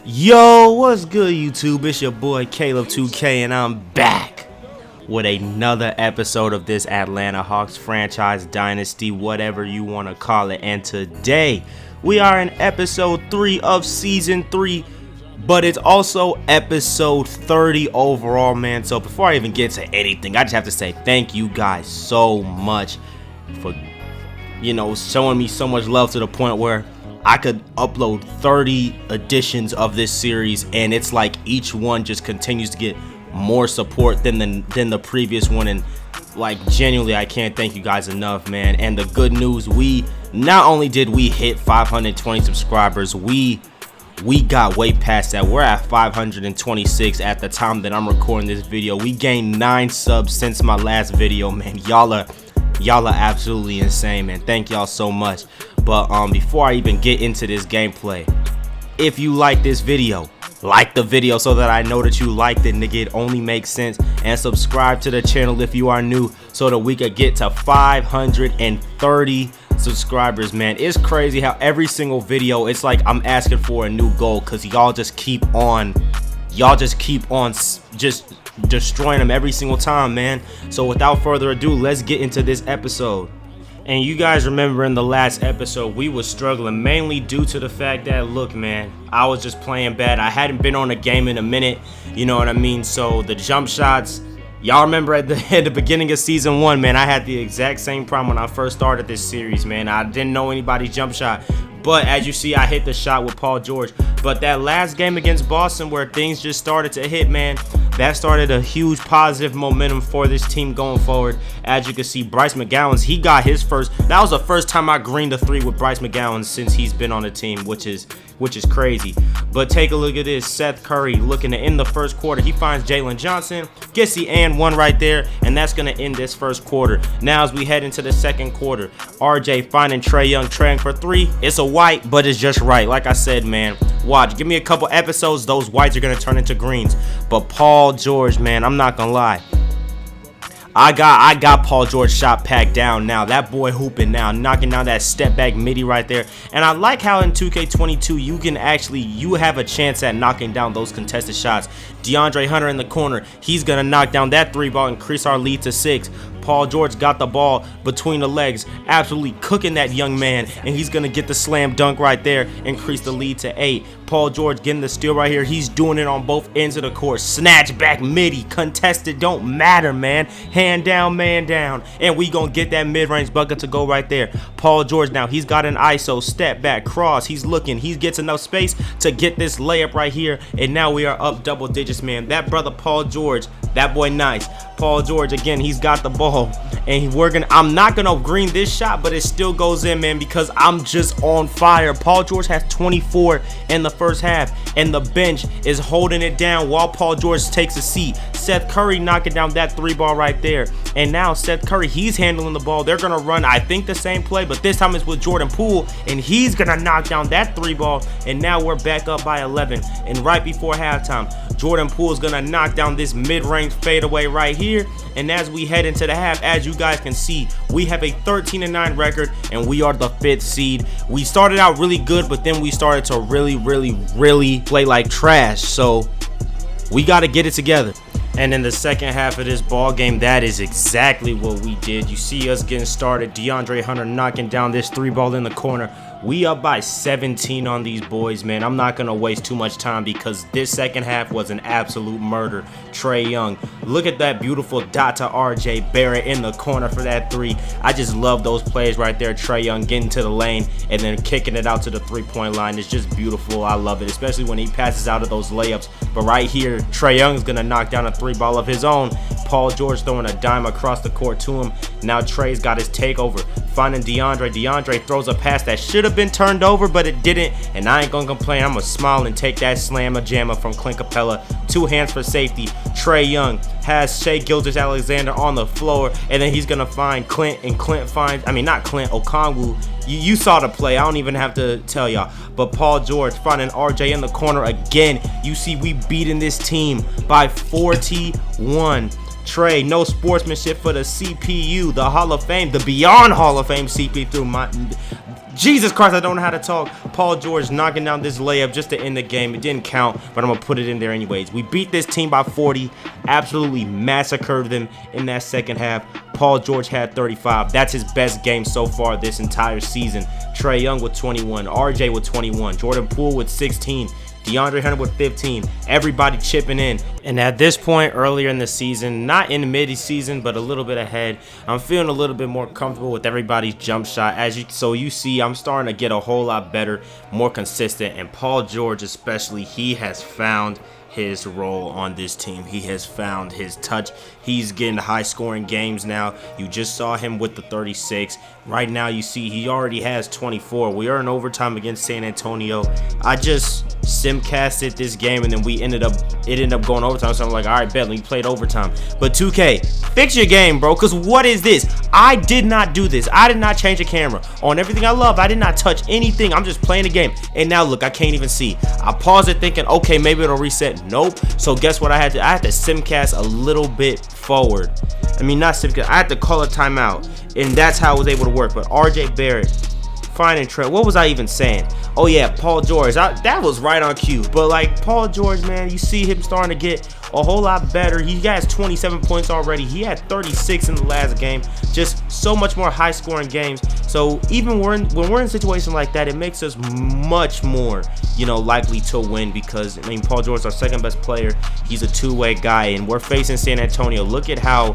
Yo, what's good, YouTube? It's your boy Caleb 2k, and I'm back with another episode of this Atlanta Hawks franchise dynasty, whatever you want to call it. And today we are in episode 3 of season 3, but it's also episode 30 overall, man. So before I even get to anything, I just have to say thank you guys so much for showing me so much love to the point where I could upload 30 editions of this series, and it's like each one just continues to get more support than the previous one. And like, genuinely, I can't thank you guys enough, man. And the good news, we not only did we hit 520 subscribers, we got way past that. We're at 526 at the time that I'm recording this video. We gained 9 subs since my last video, man. Y'all are absolutely insane, man. Thank y'all so much. But before I even get into this gameplay, if you like this video, like the video so that I know that you liked it, nigga. It only makes sense. And subscribe to the channel if you are new so that we could get to 530 subscribers, man. It's crazy how every single video, it's like I'm asking for a new goal, because y'all just keep on just destroying them every single time, man. So without further ado, let's get into this episode. And you guys remember in the last episode, we was struggling mainly due to the fact that, look, man, I was just playing bad. I hadn't been on a game in a minute, you know what I mean? So the jump shots, y'all remember at the beginning of season 1, man, I had the exact same problem when I first started this series, man. I didn't know anybody's jump shot. But as you see, I hit the shot with Paul George. But that last game against Boston, where things just started to hit, man, that started a huge positive momentum for this team going forward. As you can see, Bryce McGowan, he got his first. That was the first time I greened a 3 with Bryce McGowan since he's been on the team, which is crazy. But take a look at this. Seth Curry looking to end the first quarter. He finds Jalen Johnson, gets the and one right there, and that's going to end this first quarter. Now as we head into the second quarter, RJ finding Trae Young, trailing for 3. It's a white, but it's just right. Like I said, man, watch. Give me a couple episodes, those whites are going to turn into greens. But Paul George, man, I'm not going to lie. I got Paul George shot packed down now. That boy hooping now, knocking down that step back midi right there. And I like how in 2K22 you have a chance at knocking down those contested shots. DeAndre Hunter in the corner, he's gonna knock down that 3 ball, increase our lead to 6. Paul George got the ball between the legs, absolutely cooking that young man, and he's gonna get the slam dunk right there, increase the lead to 8. Paul George getting the steal right here. He's doing it on both ends of the court. Snatch back midi, contested, don't matter, man. Hand down, man down, and we gonna get that mid-range bucket to go right there. Paul George now, he's got an ISO, step back, cross. He's looking, he gets enough space to get this layup right here, and now we are up double digits, man. That brother Paul George, that boy nice. Paul George again, he's got the ball, and I'm not gonna green this shot, but it still goes in, man, because I'm just on fire. Paul George has 24 in the first half, and the bench is holding it down while Paul George takes a seat. Seth Curry knocking down that 3 ball right there, and now Seth Curry, he's handling the ball. They're gonna run, I think, the same play, but this time it's with Jordan Poole, and he's gonna knock down that 3 ball, and now we're back up by 11. And right before halftime, Jordan Poole is gonna knock down this mid-range fadeaway right here. And as we head into the half, as you guys can see, we have a 13-9 record, and we are the 5th seed. We started out really good, but then we started to really play like trash. So we got to get it together. And in the second half of this ball game, that is exactly what we did. You see us getting started. DeAndre Hunter knocking down this 3 ball in the corner. We up by 17 on these boys, man. I'm not going to waste too much time because this second half was an absolute murder. Trae Young, look at that beautiful dot to RJ Barrett in the corner for that 3. I just love those plays right there. Trae Young getting to the lane and then kicking it out to the 3-point line. It's just beautiful. I love it, especially when he passes out of those layups. But right here, Trae Young's going to knock down a 3 ball of his own. Paul George throwing a dime across the court to him. Now Trae's got his takeover, finding DeAndre. DeAndre throws a pass that should have been turned over, but it didn't, and I ain't gonna complain. I'm gonna smile and take that slammer jammer from Clint Capella. 2 hands for safety. Trae Young has Shai Gilgeous-Alexander on the floor, and then he's gonna find Clint, and Clint finds, Okongwu. You saw the play, I don't even have to tell y'all. But Paul George finding RJ in the corner again. You see we beating this team by 41. Trae, no sportsmanship for the CPU, the Hall of Fame, the Beyond Hall of Fame CP through Jesus Christ, I don't know how to talk. Paul George knocking down this layup just to end the game. It didn't count, but I'm going to put it in there anyways. We beat this team by 40, absolutely massacred them in that second half. Paul George had 35. That's his best game so far this entire season. Trae Young with 21, RJ with 21, Jordan Poole with 16, DeAndre Hunter with 15, everybody chipping in. And at this point earlier in the season, not in the mid-season, but a little bit ahead, I'm feeling a little bit more comfortable with everybody's jump shot. So you see, I'm starting to get a whole lot better, more consistent. And Paul George especially, he has found his role on this team. He has found his touch. He's getting high scoring games now. You just saw him with the 36. Right now you see he already has 24. We are in overtime against San Antonio. I just simcasted this game and then it ended up going overtime. So I'm like, all right, bet, we played overtime. But 2K, fix your game, bro, because what is this? I did not do this. I did not change the camera. On everything I love, I did not touch anything. I'm just playing the game. And now look, I can't even see. I paused it thinking, okay, maybe it'll reset. Nope. So guess what I had to simcast a little bit forward. I mean, not simcast. I had to call a timeout. And that's how it was able to work. But RJ Barrett, fine and Trent. What was I even saying? Oh yeah, Paul George. That was right on cue. But like Paul George, man, you see him starting to get a whole lot better. He has 27 points already. He had 36 in the last game. Just so much more high scoring games. So even when we're in situations like that, it makes us much more, likely to win, because I mean, Paul George is our second best player. He's a two-way guy, and we're facing San Antonio. Look at how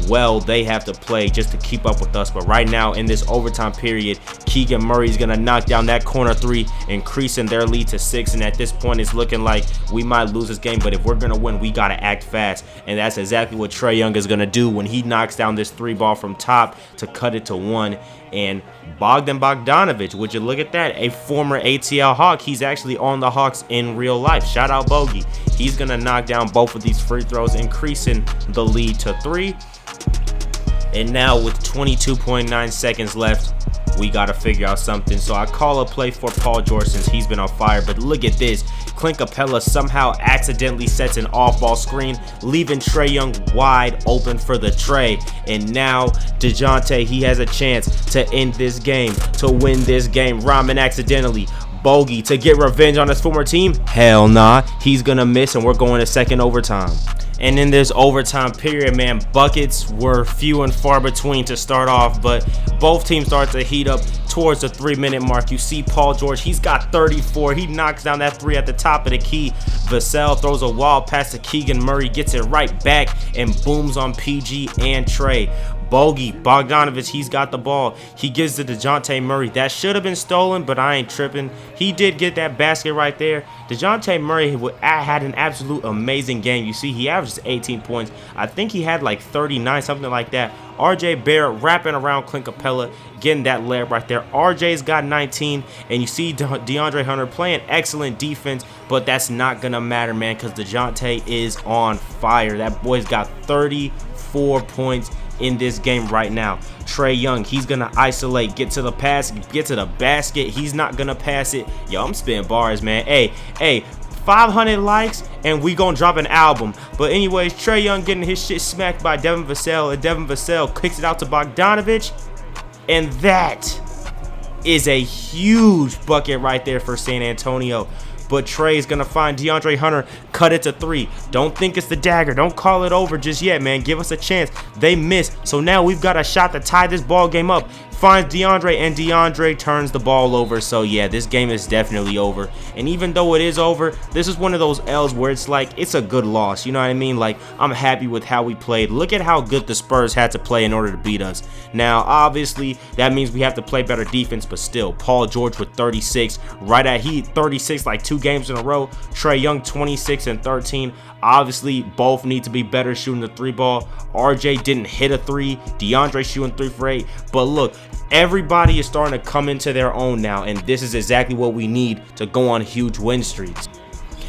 well they have to play just to keep up with us. But right now in this overtime period, Keegan Murray is gonna knock down that corner three, increasing their lead to 6. And at this point, it's looking like we might lose this game. But if we're gonna win, we gotta act fast, and that's exactly what Trae Young is gonna do when he knocks down this 3-ball from top to cut it to 1. And Bogdanovich, would you look at that, a former ATL Hawk. He's actually on the Hawks in real life. Shout out Bogey. He's gonna knock down both of these free throws, increasing the lead to 3. And now with 22.9 seconds left, we got to figure out something. So I call a play for Paul George since he's been on fire. But look at this. Clint Capella somehow accidentally sets an off-ball screen, leaving Trae Young wide open for the tray. And now DeJounte, he has a chance to end this game, to win this game. Rahman accidentally. Bogey to get revenge on his former team? Hell nah. He's going to miss, and we're going to second overtime. And in this overtime period, man, buckets were few and far between to start off, but both teams start to heat up towards the 3-minute mark. You see Paul George, he's got 34. He knocks down that 3 at the top of the key. Vassell throws a wild pass to Keegan Murray, gets it right back, and booms on PG and Trae. Bogdanovich, he's got the ball. He gives it to DeJounte Murray. That should have been stolen, but I ain't tripping. He did get that basket right there. DeJounte Murray had an absolute amazing game. You see, he averages 18 points. I think he had like 39, something like that. RJ Barrett wrapping around Clint Capella, getting that layup right there. RJ's got 19, and you see DeAndre Hunter playing excellent defense, but that's not going to matter, man, because DeJounte is on fire. That boy's got 34 points in this game right now. Trae Young, he's gonna isolate, get to the pass, get to the basket. He's not gonna pass it. Yo, I'm spitting bars, man. Hey, 500 likes and we gonna drop an album. But anyways, Trae Young getting his shit smacked by Devin Vassell, and Devin Vassell kicks it out to Bogdanovich, and that is a huge bucket right there for San Antonio. But Trae's gonna find DeAndre Hunter, cut it to 3. Don't think it's the dagger. Don't call it over just yet, man. Give us a chance. They miss. So now we've got a shot to tie this ball game up. Finds DeAndre, and DeAndre turns the ball over. So yeah, this game is definitely over. And even though it is over, this is one of those L's where it's like, it's a good loss. You know what I mean? Like, I'm happy with how we played. Look at how good the Spurs had to play in order to beat us. Now, obviously, that means we have to play better defense, but still, Paul George with 36. Right at 36 like 2 games in a row. Trae Young 26 and 13. Obviously, both need to be better shooting the 3-ball. RJ didn't hit a 3. DeAndre shooting 3 for 8. But look, everybody is starting to come into their own now, and this is exactly what we need to go on huge win streaks.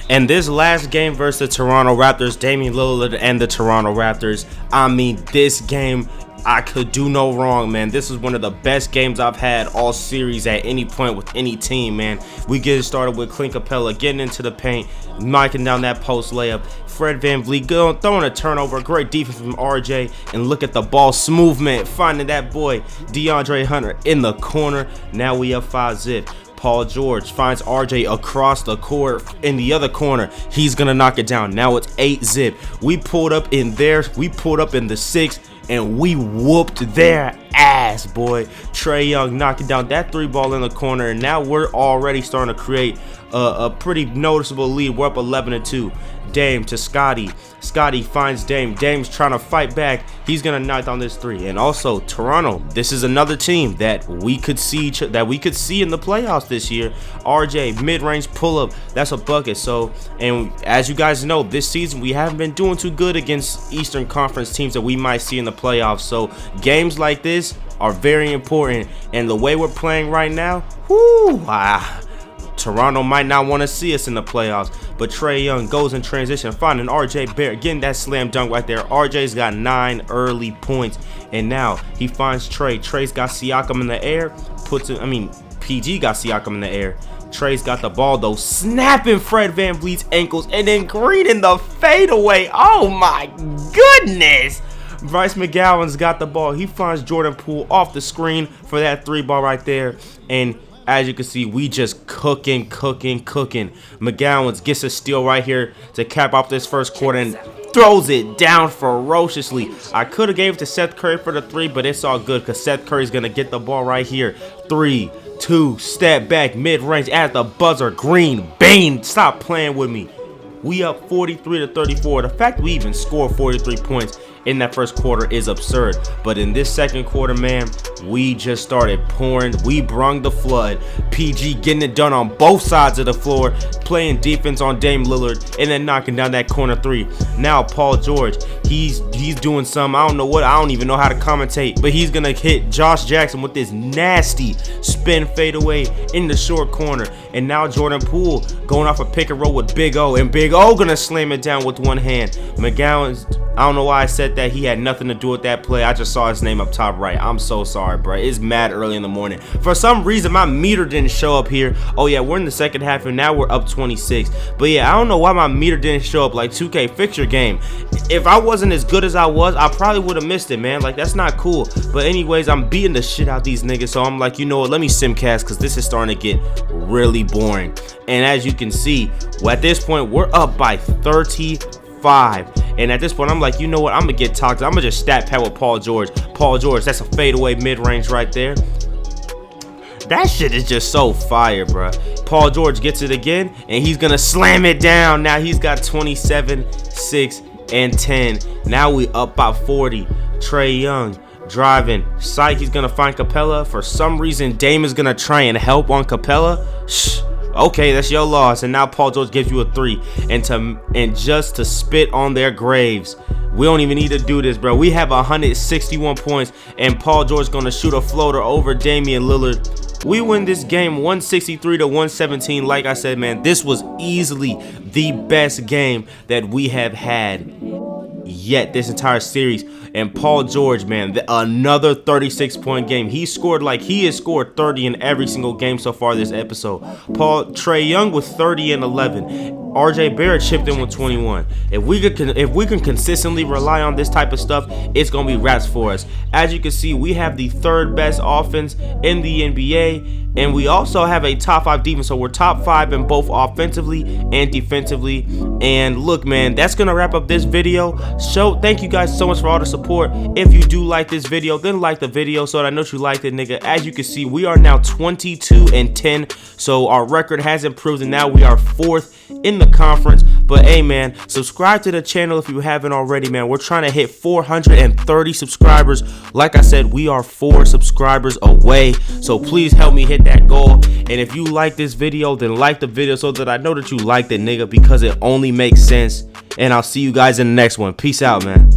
And this last game versus the Toronto Raptors, Damian Lillard and the Toronto Raptors, I mean, this game I could do no wrong, man. This is one of the best games I've had all series at any point with any team, man. We get started with Clint Capella getting into the paint, knocking down that post layup. Fred VanVleet throwing a turnover, great defense from RJ, and look at the ball movement, finding that boy DeAndre Hunter in the corner. Now we up 5-zip. Paul George finds RJ across the court in the other corner. He's gonna knock it down. Now it's 8-zip. We pulled up in there. We pulled up in the 6, and we whooped their ass, boy. Trae Young knocking down that 3 ball in the corner, and now we're already starting to create a pretty noticeable lead. We're up 11-2. Dame to Scotty. Scotty finds Dame. Dame's trying to fight back. He's gonna knock down this 3. And also Toronto. This is another team that we could see in the playoffs this year. RJ mid-range pull-up. That's a bucket. So, and as you guys know, this season we haven't been doing too good against Eastern Conference teams that we might see in the playoffs. So games like this are very important. And the way we're playing right now, Toronto might not want to see us in the playoffs, but Trae Young goes in transition, finding RJ Barrett, getting that slam dunk right there. RJ's got 9 early points, and now he finds Trae. Trae's got Siakam in the air, PG got Siakam in the air. Trae's got the ball though, snapping Fred VanVleet's ankles, and then Green in the fadeaway. Oh my goodness! Bryce McGowan's got the ball. He finds Jordan Poole off the screen for that 3 ball right there, and as you can see, we just cooking. McGowan gets a steal right here to cap off this first quarter and throws it down ferociously. I could have gave it to Seth Curry for the 3, but it's all good because Seth Curry's going to get the ball right here. 3, 2, step back, mid-range at the buzzer. Green, bang, stop playing with me. We up 43-34. The fact we even scored 43 points in that first quarter is absurd, but in this second quarter, man, we just started pouring. We brung the flood. PG getting it done on both sides of the floor, playing defense on Dame Lillard, and then knocking down that corner 3. Now Paul George, he's doing some, I don't even know how to commentate, but he's gonna hit Josh Jackson with this nasty spin fadeaway in the short corner. And now Jordan Poole going off a pick and roll with Big O, and Big O gonna slam it down with one hand. McGowan's, I don't know why I said that. He had nothing to do with that play. I just saw his name up top right. I'm so sorry, bro. It's mad early in the morning. For some reason, my meter didn't show up here. Oh, yeah, we're in the second half, and now we're up 26. But, yeah, I don't know why my meter didn't show up like 2K. Fix your game. If I wasn't as good as I was, I probably would have missed it, man. Like, that's not cool. But anyways, I'm beating the shit out these niggas. So I'm like, you know what? Let me simcast because this is starting to get really boring. And as you can see, at this point, we're up by 35. And at this point, I'm like, you know what? I'm gonna get toxic. I'm gonna just stat pad with Paul George. Paul George, that's a fadeaway mid-range right there. That shit is just so fire, bro. Paul George gets it again, and he's gonna slam it down. Now he's got 27, 6, and 10. Now we up by 40. Trae Young driving. Psych, he's gonna find Capella. For some reason, Dame is gonna try and help on Capella. Okay, that's your loss. And now Paul George gives you a 3, and just to spit on their graves. We don't even need to do this, bro. We have 161 points, and Paul George gonna shoot a floater over Damian Lillard. We win this game 163-117. Like I said, man, this was easily the best game that we have had yet this entire series. And Paul George, man, another 36-point game. He has scored 30 in every single game so far this episode. Trae Young with 30 and 11. RJ Barrett chipped in with 21. If we can consistently rely on this type of stuff, it's gonna be wraps for us. As you can see, we have the 3rd best offense in the NBA, and we also have a top 5 defense. So we're top 5 in both offensively and defensively. And look, man, that's gonna wrap up this video. Thank you guys so much for all the support. If you do like this video, then like the video so that I know you liked it, nigga. As you can see, we are now 22-10. So our record has improved, and now we are 4th in the conference. But hey, man, subscribe to the channel if you haven't already, man. We're trying to hit 430 subscribers. Like I said, we are 4 subscribers away, so please help me hit that goal. And if you like this video, then like the video so that I know that you liked it, nigga, because it only makes sense. And I'll see you guys in the next one. Peace out, man.